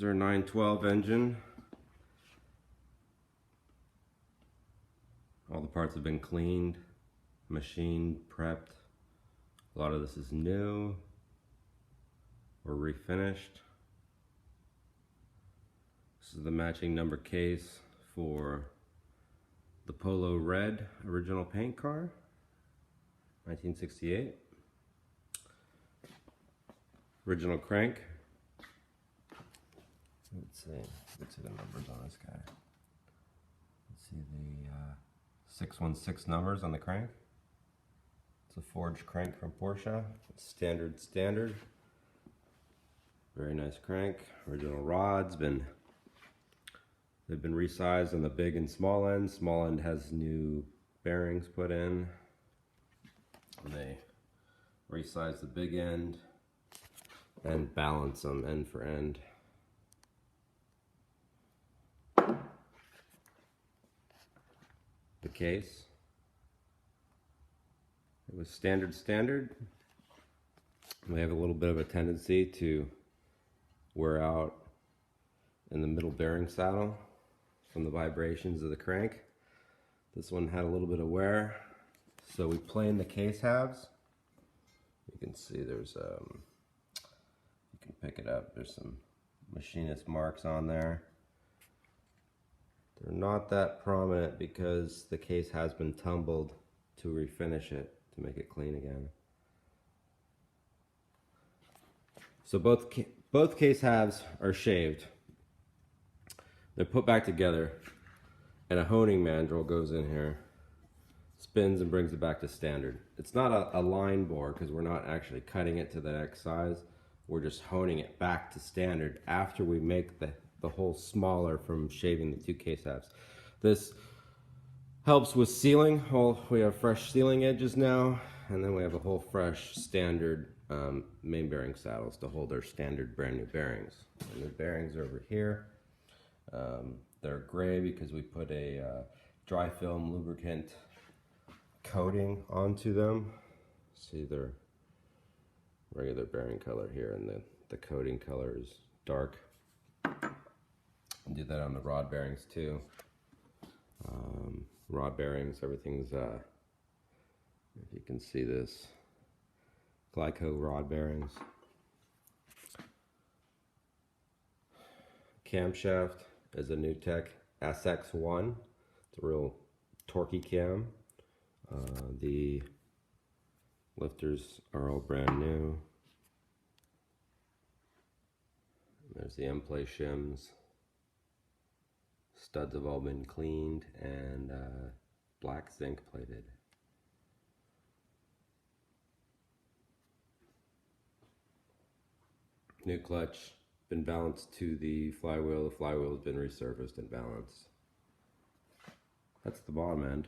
Here's our 912 engine. All the parts have been cleaned, machined, prepped. A lot of this is new or refinished. This is the matching number case for the Polo Red original paint car, 1968. Original crank. Let's see the numbers on this guy. Let's see the 616 numbers on the crank. It's a forged crank from Porsche. It's standard. Very nice crank. Original rods. They've been resized on the big and small end. Small end has new bearings put in. And they resize the big end and balance them end for end. The case. It was standard. We have a little bit of a tendency to wear out in the middle bearing saddle from the vibrations of the crank. This one had a little bit of wear, so we planed the case halves. You can see there's you can pick it up, there's some machinist marks on there. They're not that prominent because the case has been tumbled to refinish it, to make it clean again. So both case halves are shaved. They're put back together, and a honing mandrel goes in here, spins and brings it back to standard. It's not a line bore because we're not actually cutting it to the next size. We're just honing it back to standard after we make the hole smaller from shaving the two case halves. This helps with sealing. We have fresh sealing edges now, and then we have a whole fresh standard main bearing saddles to hold our standard brand new bearings. And the bearings are over here. They're gray because we put a dry film lubricant coating onto them. See, they're regular bearing color here, and the coating color is dark. Do that on the rod bearings too. Rod bearings, everything's, if you can see this, Glyco rod bearings. Camshaft is a NewTek SX1. It's a real torquey cam. The lifters are all brand new. There's the M-Play shims. Studs have all been cleaned and black zinc plated. New clutch, been balanced to the flywheel. The flywheel has been resurfaced and balanced. That's the bottom end.